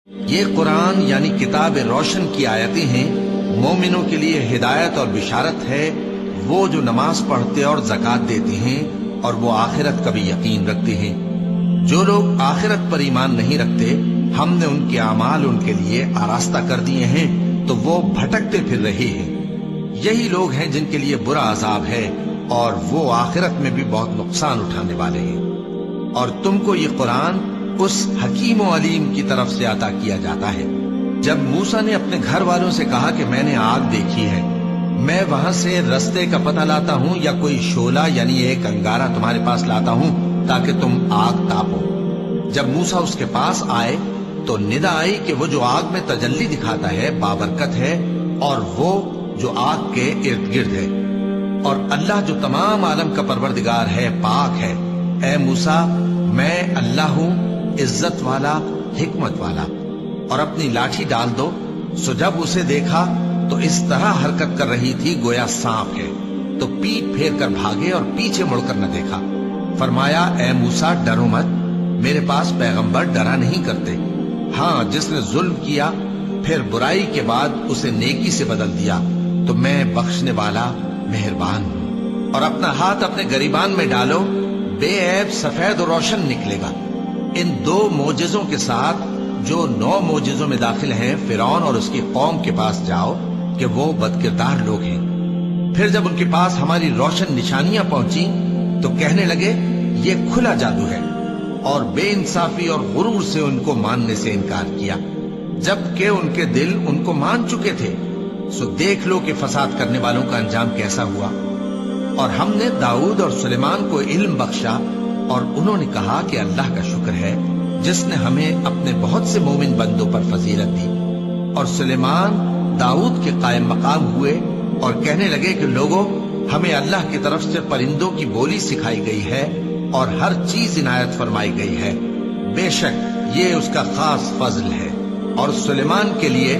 یہ قرآن یعنی کتاب روشن کی آیتیں ہیں، مومنوں کے لیے ہدایت اور بشارت ہے، وہ جو نماز پڑھتے اور زکوٰۃ دیتے ہیں اور وہ آخرت کا بھی یقین رکھتے ہیں۔ جو لوگ آخرت پر ایمان نہیں رکھتے، ہم نے ان کے اعمال ان کے لیے آراستہ کر دیے ہیں تو وہ بھٹکتے پھر رہے ہیں۔ یہی لوگ ہیں جن کے لیے برا عذاب ہے اور وہ آخرت میں بھی بہت نقصان اٹھانے والے ہیں۔ اور تم کو یہ قرآن اس حکیم و علیم کی طرف سے عطا کیا جاتا ہے۔ جب موسیٰ نے اپنے گھر والوں سے کہا کہ میں نے آگ دیکھی ہے، میں وہاں سے رستے کا پتہ لاتا ہوں یا کوئی شعلہ یعنی ایک انگارہ تمہارے پاس لاتا ہوں تاکہ تم آگ تاپو۔ جب موسیٰ اس کے پاس آئے تو ندا آئی کہ وہ جو آگ میں تجلی دکھاتا ہے بابرکت ہے، اور وہ جو آگ کے ارد گرد ہے، اور اللہ جو تمام عالم کا پروردگار ہے پاک ہے۔ اے موسیٰ، میں اللہ ہوں، عزت والا، حکمت والا، اور اپنی لاٹھی ڈال دو۔ سو جب اسے دیکھا تو اس طرح حرکت کر رہی تھی گویا سانپ ہے، تو پیٹ پھیر کر بھاگے اور پیچھے مڑ کر نہ دیکھا۔ فرمایا، اے موسیٰ، ڈرو مت، میرے پاس پیغمبر ڈرا نہیں کرتے۔ ہاں، جس نے ظلم کیا پھر برائی کے بعد اسے نیکی سے بدل دیا تو میں بخشنے والا مہربان ہوں۔ اور اپنا ہاتھ اپنے گریبان میں ڈالو، بے عیب سفید و روشن نکلے گا۔ ان 2 معجزوں کے ساتھ جو 9 معجزوں میں داخل ہیں فرعون اور اس کی قوم کے پاس جاؤ کہ وہ بدکردار لوگ ہیں۔ پھر جب ان کے پاس ہماری روشن نشانیاں پہنچی تو کہنے لگے یہ کھلا جادو ہے، اور بے انصافی اور غرور سے ان کو ماننے سے انکار کیا، جبکہ ان کے دل ان کو مان چکے تھے۔ سو دیکھ لو کہ فساد کرنے والوں کا انجام کیسا ہوا۔ اور ہم نے داؤد اور سلیمان کو علم بخشا، اور انہوں نے کہا کہ اللہ کا شکر ہے جس نے ہمیں اپنے بہت سے مومن بندوں پر فضیلت دی۔ اور سلیمان داؤد کے قائم مقام ہوئے اور کہنے لگے کہ لوگوں، ہمیں اللہ کی طرف سے پرندوں کی بولی سکھائی گئی ہے اور ہر چیز عنایت فرمائی گئی ہے، بے شک یہ اس کا خاص فضل ہے۔ اور سلیمان کے لیے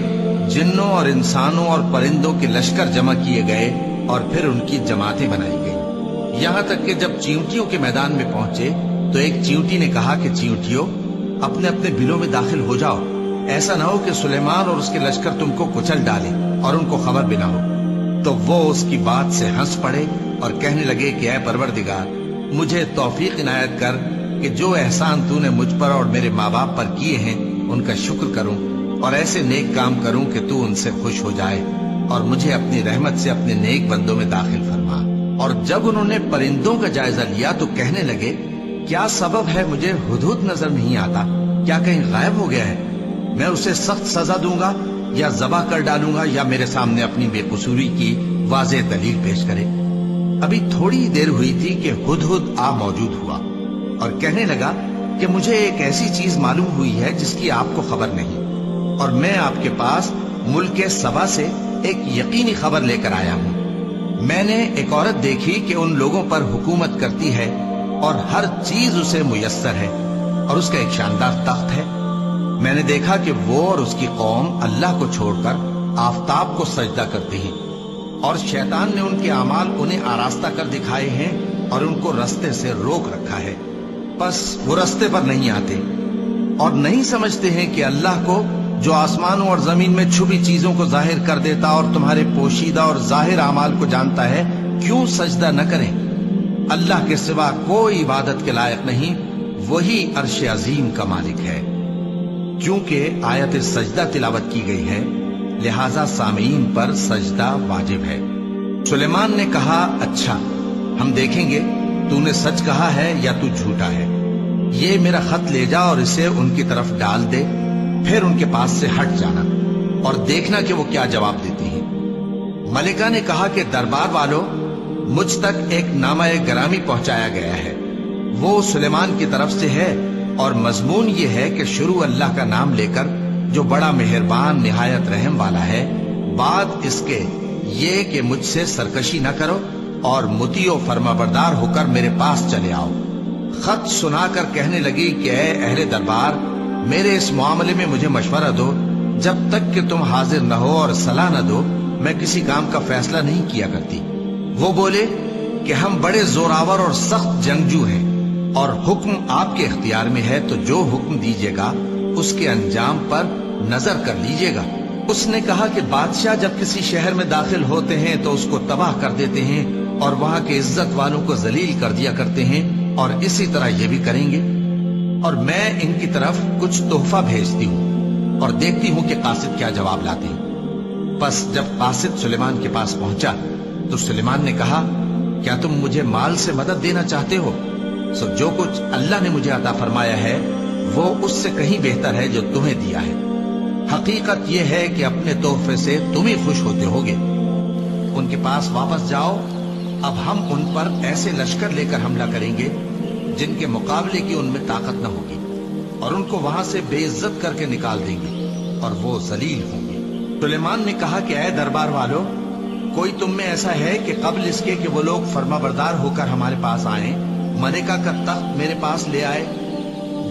جنوں اور انسانوں اور پرندوں کے لشکر جمع کیے گئے اور پھر ان کی جماعتیں بنائی گئی، یہاں تک کہ جب چیونٹیوں کے میدان میں پہنچے تو ایک چیونٹی نے کہا کہ چیونٹیوں، اپنے اپنے بلوں میں داخل ہو جاؤ، ایسا نہ ہو کہ سلیمان اور اس کے لشکر تم کو کچل ڈالے اور ان کو خبر بھی نہ ہو۔ تو وہ اس کی بات سے ہنس پڑے اور کہنے لگے کہ اے پروردگار، مجھے توفیق عنایت کر کہ جو احسان تو نے مجھ پر اور میرے ماں باپ پر کیے ہیں ان کا شکر کروں، اور ایسے نیک کام کروں کہ تو ان سے خوش ہو جائے، اور مجھے اپنی رحمت سے اپنے نیک بندوں میں داخل فرما۔ اور جب انہوں نے پرندوں کا جائزہ لیا تو کہنے لگے کیا سبب ہے مجھے ہدہد نظر نہیں آتا؟ کیا کہیں غائب ہو گیا ہے؟ میں اسے سخت سزا دوں گا یا ذبح کر ڈالوں گا یا میرے سامنے اپنی بے قصوری کی واضح دلیل پیش کرے۔ ابھی تھوڑی دیر ہوئی تھی کہ ہدہد آ موجود ہوا اور کہنے لگا کہ مجھے ایک ایسی چیز معلوم ہوئی ہے جس کی آپ کو خبر نہیں، اور میں آپ کے پاس ملک سبا سے ایک یقینی خبر لے کر آیا ہوں۔ میں نے ایک عورت دیکھی کہ ان لوگوں پر حکومت کرتی ہے اور ہر چیز اسے میسر ہے، اور اس کا ایک شاندار تخت ہے۔ میں نے دیکھا کہ وہ اور اس کی قوم اللہ کو چھوڑ کر آفتاب کو سجدہ کرتی ہیں، اور شیطان نے ان کے اعمال انہیں آراستہ کر دکھائے ہیں اور ان کو رستے سے روک رکھا ہے، پس وہ رستے پر نہیں آتے اور نہیں سمجھتے ہیں کہ اللہ کو جو آسمانوں اور زمین میں چھپی چیزوں کو ظاہر کر دیتا اور تمہارے پوشیدہ اور ظاہر اعمال کو جانتا ہے، کیوں سجدہ نہ کریں؟ اللہ کے سوا کوئی عبادت کے لائق نہیں، وہی عرش عظیم کا مالک ہے۔ کیونکہ آیت سجدہ تلاوت کی گئی ہے لہذا سامعین پر سجدہ واجب ہے۔ سلیمان نے کہا اچھا، ہم دیکھیں گے تو نے سچ کہا ہے یا تو جھوٹا ہے۔ یہ میرا خط لے جا اور اسے ان کی طرف ڈال دے، پھر ان کے پاس سے ہٹ جانا اور دیکھنا کہ وہ کیا جواب دیتی ہیں۔ ملکہ نے کہا کہ دربار والوں، مجھ تک ایک نامہ گرامی پہنچایا گیا ہے، وہ سلیمان کی طرف سے ہے، اور مضمون یہ ہے کہ شروع اللہ کا نام لے کر جو بڑا مہربان نہایت رحم والا ہے، بعد اس کے یہ کہ مجھ سے سرکشی نہ کرو اور مطیع و فرما بردار ہو کر میرے پاس چلے آؤ۔ خط سنا کر کہنے لگی کہ اے اہل دربار، میرے اس معاملے میں مجھے مشورہ دو، جب تک کہ تم حاضر نہ ہو اور صلاح نہ دو میں کسی کام کا فیصلہ نہیں کیا کرتی۔ وہ بولے کہ ہم بڑے زوراور اور سخت جنگجو ہیں، اور حکم آپ کے اختیار میں ہے، تو جو حکم دیجیے گا اس کے انجام پر نظر کر لیجیے گا۔ اس نے کہا کہ بادشاہ جب کسی شہر میں داخل ہوتے ہیں تو اس کو تباہ کر دیتے ہیں اور وہاں کے عزت والوں کو ذلیل کر دیا کرتے ہیں، اور اسی طرح یہ بھی کریں گے۔ اور میں ان کی طرف کچھ تحفہ بھیجتی ہوں اور دیکھتی ہوں کہ قاصد کیا جواب لاتے ہیں۔ پس جب قاصد سلیمان کے پاس پہنچا تو سلیمان نے کہا، کیا تم مجھے مال سے مدد دینا چاہتے ہو؟ سو جو کچھ اللہ نے مجھے عطا فرمایا ہے وہ اس سے کہیں بہتر ہے جو تمہیں دیا ہے۔ حقیقت یہ ہے کہ اپنے تحفے سے تم ہی خوش ہوتے ہوگے۔ ان کے پاس واپس جاؤ، اب ہم ان پر ایسے لشکر لے کر حملہ کریں گے جن کے مقابلے کی ان میں طاقت نہ ہوگی، اور ان کو وہاں سے بے عزت کر کے نکال دیں گے اور وہ ذلیل ہوں گے۔ سلیمان نے کہا کہ اے دربار والو، کوئی تم میں ایسا ہے کہ قبل اس کے کہ وہ لوگ فرما بردار ہو کر ہمارے پاس آئیں، ملکہ کا تخت میرے پاس لے آئے؟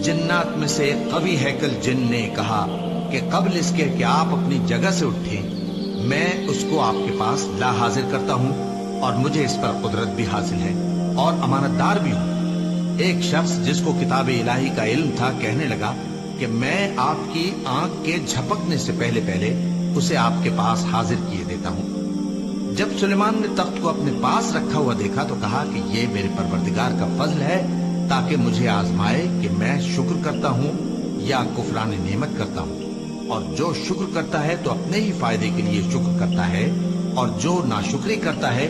جنات میں سے قوی ہیکل جن نے کہا کہ قبل اس کے کہ آپ اپنی جگہ سے اٹھیں میں اس کو آپ کے پاس لا حاضر کرتا ہوں، اور مجھے اس پر قدرت بھی حاصل ہے اور امانت دار بھی ہوں۔ ایک شخص جس کو کتاب الہی کا علم تھا کہنے لگا کہ میں آپ کی آنکھ کے جھپکنے سے پہلے پہلے اسے آپ کے پاس حاضر کیے دیتا ہوں۔ جب سلیمان نے تخت کو اپنے پاس رکھا ہوا دیکھا تو کہا کہ یہ میرے پروردگار کا فضل ہے تاکہ مجھے آزمائے کہ میں شکر کرتا ہوں یا کفران نعمت کرتا ہوں، اور جو شکر کرتا ہے تو اپنے ہی فائدے کے لیے شکر کرتا ہے، اور جو ناشکری کرتا ہے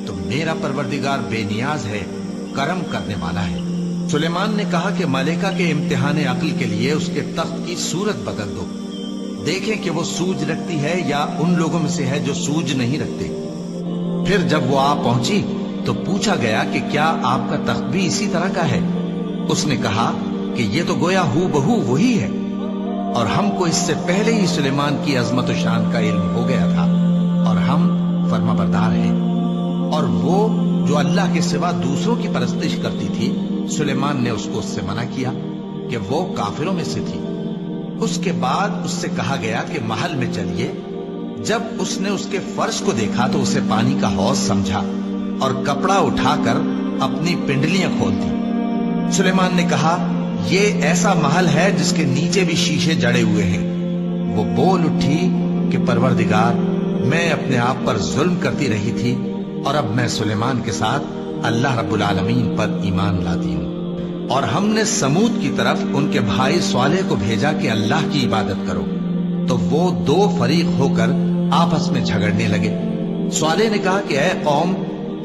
تو میرا پروردگار بے نیاز ہے، کرم کرنے والا ہے۔ سلیمان نے کہا کہ ملکہ کے امتحان عقل کے لیے اس کے تخت کی صورت بدل دو، دیکھیں کہ وہ سوج رکھتی ہے یا ان لوگوں میں سے ہے جو سوج نہیں رکھتے۔ پھر جب وہ آ پہنچی تو پوچھا گیا کہ کیا آپ کا تخت بھی اسی طرح کا ہے؟ اس نے کہا کہ یہ تو گویا ہو بہو وہی ہے، اور ہم کو اس سے پہلے ہی سلیمان کی عظمت و شان کا علم ہو گیا تھا، اور ہم فرما بردار ہیں۔ اور وہ جو اللہ کے سوا دوسروں کی پرستش کرتی تھی، سلیمان نے اس کو اس سے منع کیا کہ وہ کافروں میں سے تھی۔ اس کے بعد اس سے کہا گیا کہ محل میں چلیے۔ جب اس نے اس کے فرش کو دیکھا تو اسے پانی کا حوض سمجھا اور کپڑا اٹھا کر اپنی پنڈلیاں کھول دی۔ سلیمان نے کہا، یہ ایسا محل ہے جس کے نیچے بھی شیشے جڑے ہوئے ہیں۔ وہ بول اٹھی کہ پروردگار، میں اپنے آپ پر ظلم کرتی رہی تھی، اور اب میں سلیمان کے ساتھ اللہ رب العالمین پر ایمان لاتی ہوں۔ اور ہم نے سمود کی طرف ان کے بھائی صالح کو بھیجا کہ اللہ کی عبادت کرو، تو وہ دو فریق ہو کر آپس میں جھگڑنے لگے۔ صالح نے کہا کہ اے قوم،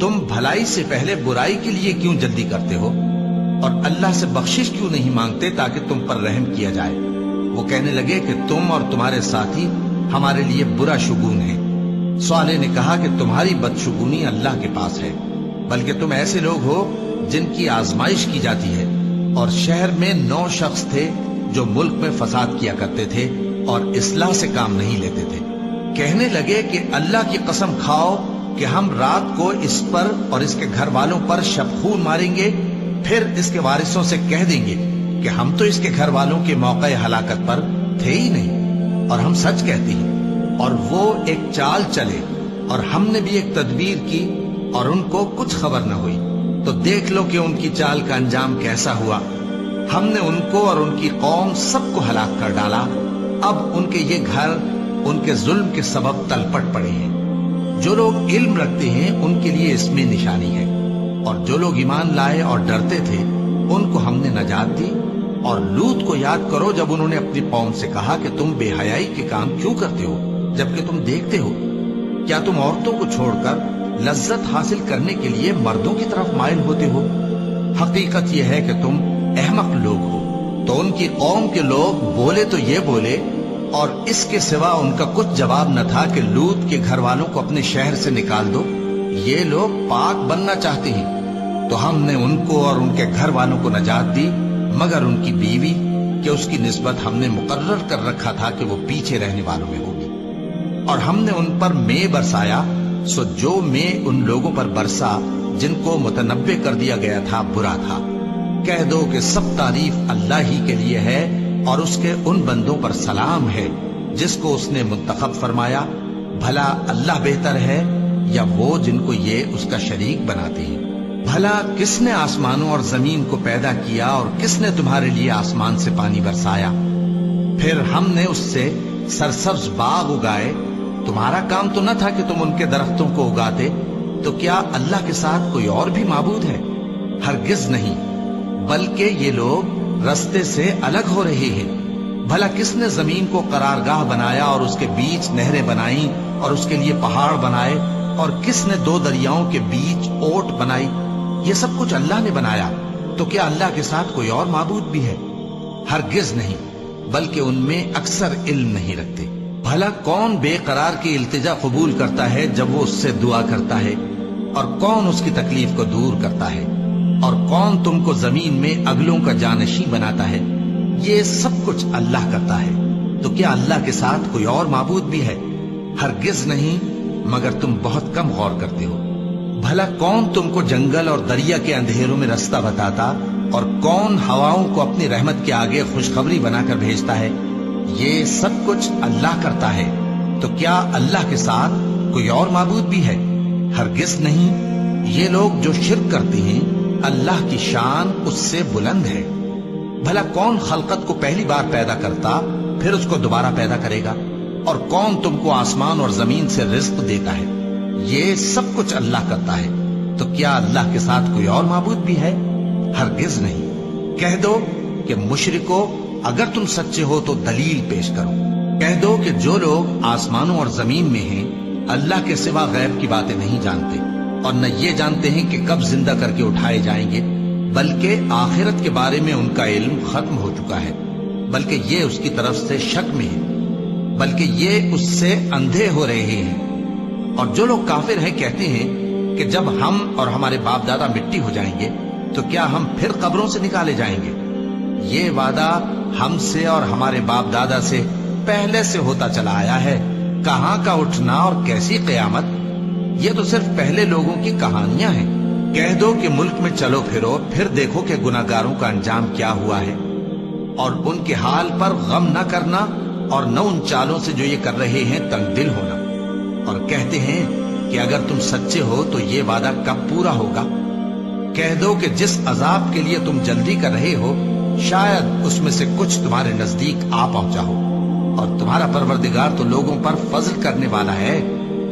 تم بھلائی سے پہلے برائی کے لیے کیوں جلدی کرتے ہو، اور اللہ سے بخشش کیوں نہیں مانگتے تاکہ تم پر رحم کیا جائے؟ وہ کہنے لگے کہ تم اور تمہارے ساتھی ہمارے لیے برا شگون ہیں۔ صالح نے کہا کہ تمہاری بدشگونی اللہ کے پاس ہے، بلکہ تم ایسے لوگ ہو جن کی آزمائش کی جاتی ہے۔ اور شہر میں 9 شخص تھے جو ملک میں فساد کیا کرتے تھے اور اصلاح سے کام نہیں لیتے تھے۔ کہنے لگے کہ اللہ کی قسم کھاؤ کہ ہم رات کو اس پر اور اس کے گھر والوں پر شبخون ماریں گے، پھر اس کے وارثوں سے کہہ دیں گے کہ ہم تو اس کے گھر والوں کے موقع ہلاکت پر تھے ہی نہیں، اور ہم سچ کہتے ہیں۔ اور وہ ایک چال چلے، اور ہم نے بھی ایک تدبیر کی، اور ان کو کچھ خبر نہ ہوئی۔ تو دیکھ لو کہ ان کی چال کا انجام کیسا ہوا۔ ہم نے ان کو اور ان کی قوم سب کو ہلاک کر ڈالا۔ اب ان کے یہ گھر ان کے ظلم کے سبب تلپٹ پڑے ہیں۔ جو لوگ علم رکھتے ہیں ان کے لیے اس میں نشانی ہے، اور جو لوگ ایمان لائے اور ڈرتے تھے ان کو ہم نے نجات دی۔ اور لوط کو یاد کرو جب انہوں نے اپنی قوم سے کہا کہ تم بے حیائی کے کام کیوں کرتے ہو جبکہ تم دیکھتے ہو؟ کیا تم عورتوں کو چھوڑ کر لذت حاصل کرنے کے لیے مردوں کی طرف مائل ہوتے ہو؟ حقیقت یہ ہے کہ تم احمق لوگ ہو۔ تو ان کی قوم کے لوگ بولے تو یہ بولے، اور اس کے سوا ان کا کچھ جواب نہ تھا کہ لوط کے گھر والوں کو اپنے شہر سے نکال دو، یہ لوگ پاک بننا چاہتے ہیں۔ تو ہم نے ان کو اور ان کے گھر والوں کو نجات دی، مگر ان کی بیوی کہ اس کی نسبت ہم نے مقرر کر رکھا تھا کہ وہ پیچھے رہنے والوں میں ہوگی۔ اور ہم نے ان پر مے برسایا، سو جو مے ان لوگوں پر برسا جن کو متنبع کر دیا گیا تھا برا تھا۔ کہہ دو کہ سب تعریف اللہ ہی کے لیے ہے، اور اس کے ان بندوں پر سلام ہے جس کو اس نے منتخب فرمایا۔ بھلا اللہ بہتر ہے یا وہ جن کو یہ اس کا شریک بناتے ہیں؟ بھلا کس نے آسمانوں اور زمین کو پیدا کیا، اور کس نے تمہارے لیے آسمان سے پانی برسایا؟ پھر ہم نے اس سے سرسبز باغ اگائے. تمہارا کام تو نہ تھا کہ تم ان کے درختوں کو اگاتے. تو کیا اللہ کے ساتھ کوئی اور بھی معبود ہے؟ ہرگز نہیں، بلکہ یہ لوگ رستے سے الگ ہو رہے ہیں. بھلا کس نے زمین کو قرارگاہ بنایا اور اس کے بیچ نہریں بنائیں اور اس کے لیے پہاڑ بنائے، اور کس نے دو دریاؤں کے بیچ اوٹ بنائی؟ یہ سب کچھ اللہ نے بنایا. تو کیا اللہ کے ساتھ کوئی اور معبود بھی ہے؟ ہرگز نہیں، بلکہ ان میں اکثر علم نہیں رکھتے. بھلا کون بے قرار کی التجا قبول کرتا ہے جب وہ اس سے دعا کرتا ہے؟ اور کون اس کی تکلیف کو دور کرتا ہے؟ اور کون تم کو زمین میں اگلوں کا جانشین بناتا ہے؟ یہ سب کچھ اللہ کرتا ہے. تو کیا اللہ کے ساتھ کوئی اور معبود بھی ہے؟ ہرگز نہیں، مگر تم بہت کم غور کرتے ہو. بھلا کون تم کو جنگل اور دریا کے اندھیروں میں رستہ بتاتا، اور کون ہواؤں کو اپنی رحمت کے آگے خوشخبری بنا کر بھیجتا ہے؟ یہ سب کچھ اللہ کرتا ہے. تو کیا اللہ کے ساتھ کوئی اور معبود بھی ہے؟ ہرگز نہیں. یہ لوگ جو شرک کرتے ہیں اللہ کی شان اس سے بلند ہے. بھلا کون خلقت کو پہلی بار پیدا کرتا پھر اس کو دوبارہ پیدا کرے گا؟ اور کون تم کو آسمان اور زمین سے رزق دیتا ہے؟ یہ سب کچھ اللہ کرتا ہے. تو کیا اللہ کے ساتھ کوئی اور معبود بھی ہے؟ ہرگز نہیں. کہہ دو کہ مشرکو، اگر تم سچے ہو تو دلیل پیش کرو. کہہ دو کہ جو لوگ آسمانوں اور زمین میں ہیں اللہ کے سوا غیب کی باتیں نہیں جانتے، اور نہ یہ جانتے ہیں کہ کب زندہ کر کے اٹھائے جائیں گے، بلکہ آخرت کے بارے میں ان کا علم ختم ہو چکا ہے، بلکہ یہ اس کی طرف سے شک میں ہے، بلکہ یہ اس سے اندھے ہو رہے ہیں. اور جو لوگ کافر ہیں کہتے ہیں کہ جب ہم اور ہمارے باپ دادا مٹی ہو جائیں گے تو کیا ہم پھر قبروں سے نکالے جائیں گے؟ یہ وعدہ ہم سے اور ہمارے باپ دادا سے پہلے سے ہوتا چلا آیا ہے. کہاں کا اٹھنا اور کیسی قیامت؟ یہ تو صرف پہلے لوگوں کی کہانیاں ہیں. کہہ دو کہ ملک میں چلو پھرو، پھر دیکھو کہ گناہگاروں کا انجام کیا ہوا ہے، اور ان کے حال پر غم نہ کرنا، اور نہ ان چالوں سے جو یہ کر رہے ہیں تنگ دل ہونا. اور کہتے ہیں کہ اگر تم سچے ہو تو یہ وعدہ کب پورا ہوگا؟ کہہ دو کہ جس عذاب کے لیے تم جلدی کر رہے ہو شاید اس میں سے کچھ تمہارے نزدیک آ پہنچا ہو، اور تمہارا پروردگار تو لوگوں پر فضل کرنے والا ہے،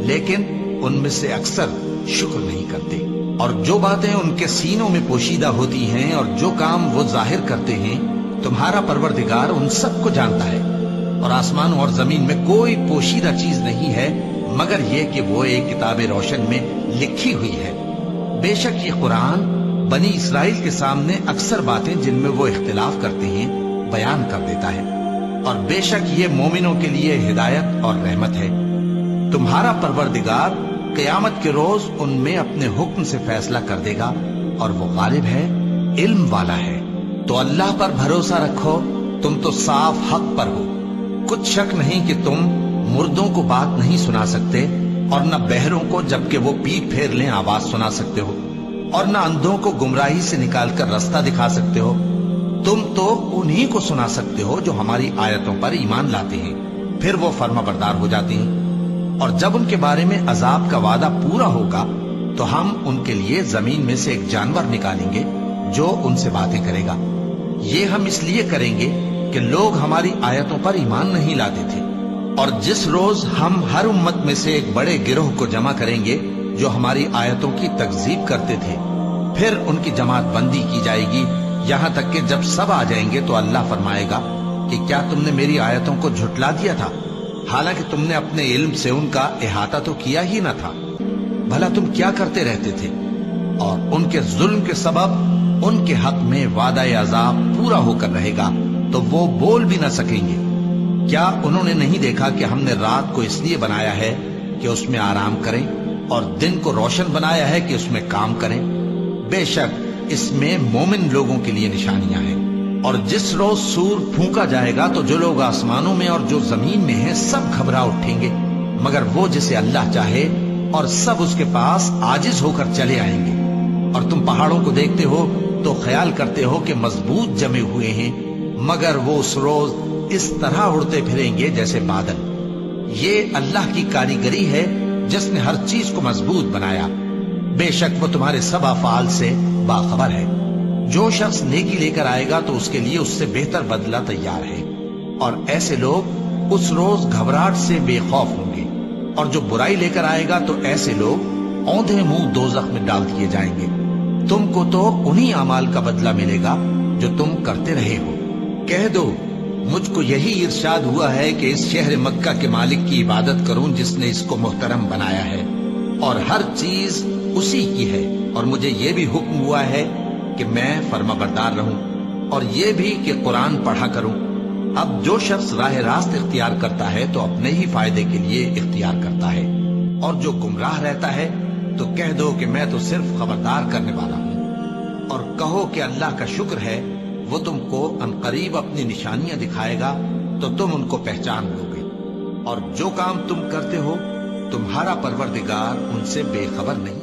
لیکن ان میں سے اکثر شکر نہیں کرتے. اور جو باتیں ان کے سینوں میں پوشیدہ ہوتی ہیں اور جو کام وہ ظاہر کرتے ہیں تمہارا پروردگار ان سب کو جانتا ہے. اور آسمانوں اور زمین میں کوئی پوشیدہ چیز نہیں ہے مگر یہ کہ وہ ایک کتاب روشن میں لکھی ہوئی ہے. بے شک یہ قرآن بنی اسرائیل کے سامنے اکثر باتیں جن میں وہ اختلاف کرتے ہیں بیان کر دیتا ہے، اور بے شک یہ مومنوں کے لیے ہدایت اور رحمت ہے. تمہارا پروردگار قیامت کے روز ان میں اپنے حکم سے فیصلہ کر دے گا، اور وہ غالب ہے، علم والا ہے. تو اللہ پر بھروسہ رکھو، تم تو صاف حق پر ہو. کچھ شک نہیں کہ تم مردوں کو بات نہیں سنا سکتے، اور نہ بہروں کو جبکہ وہ پیٹ پھیر لیں آواز سنا سکتے ہو، اور نہ اندھوں کو گمراہی سے نکال کر رستہ دکھا سکتے ہو. تم تو انہی کو سنا سکتے ہو جو ہماری آیتوں پر ایمان لاتے ہیں، پھر وہ فرما بردار ہو جاتے ہیں. اور جب ان کے بارے میں عذاب کا وعدہ پورا ہوگا تو ہم ان کے لیے زمین میں سے ایک جانور نکالیں گے جو ان سے باتیں کرے گا. یہ ہم اس لیے کریں گے کہ لوگ ہماری آیتوں پر ایمان نہیں لاتے تھے. اور جس روز ہم ہر امت میں سے ایک بڑے گروہ کو جمع کریں گے جو ہماری آیتوں کی تکذیب کرتے تھے، پھر ان کی جماعت بندی کی جائے گی، یہاں تک کہ جب سب آ جائیں گے تو اللہ فرمائے گا کہ کیا تم نے میری آیتوں کو جھٹلا دیا تھا، حالانکہ تم نے اپنے علم سے ان کا احاطہ تو کیا ہی نہ تھا. بھلا تم کیا کرتے رہتے تھے؟ اور ان کے ظلم کے سبب ان کے حق میں وعدہ عذاب پورا ہو کر رہے گا تو وہ بول بھی نہ سکیں گے. کیا انہوں نے نہیں دیکھا کہ ہم نے رات کو اس لیے بنایا ہے کہ اس میں آرام کریں، اور دن کو روشن بنایا ہے کہ اس میں کام کریں؟ بے شک اس میں مومن لوگوں کے لیے نشانیاں ہیں. اور جس روز سور پھونکا جائے گا تو جو لوگ آسمانوں میں اور جو زمین میں ہیں سب گھبرا اٹھیں گے، مگر وہ جسے اللہ چاہے، اور سب اس کے پاس عاجز ہو کر چلے آئیں گے. اور تم پہاڑوں کو دیکھتے ہو تو خیال کرتے ہو کہ مضبوط جمے ہوئے ہیں، مگر وہ اس روز اس طرح اڑتے پھریں گے جیسے بادل. یہ اللہ کی کاریگری ہے جس نے ہر چیز کو مضبوط بنایا. بے شک وہ تمہارے سب افعال سے باخبر ہے. جو شخص نیکی لے کر آئے گا تو اس کے لیے اس سے بہتر بدلہ تیار ہے، اور ایسے لوگ اس روز گھبراہٹ سے بے خوف ہوں گے، اور جو برائی لے کر آئے گا تو ایسے لوگ اوندھے منہ دوزخ میں ڈال دیے جائیں گے۔ تم کو تو انہی اعمال کا بدلہ ملے گا جو تم کرتے رہے ہو۔ کہہ دو مجھ کو یہی ارشاد ہوا ہے کہ اس شہر مکہ کے مالک کی عبادت کروں جس نے اس کو محترم بنایا ہے، اور ہر چیز اسی کی ہے، اور مجھے یہ بھی حکم ہوا ہے کہ میں فرما بردار رہوں، اور یہ بھی کہ قرآن پڑھا کروں۔ اب جو شخص راہ راست اختیار کرتا ہے تو اپنے ہی فائدے کے لیے اختیار کرتا ہے، اور جو گمراہ رہتا ہے تو کہہ دو کہ میں تو صرف خبردار کرنے والا ہوں، اور کہو کہ اللہ کا شکر ہے وہ تم کو عنقریب اپنی نشانیاں دکھائے گا تو تم ان کو پہچان لو گے، اور جو کام تم کرتے ہو تمہارا پروردگار ان سے بے خبر نہیں۔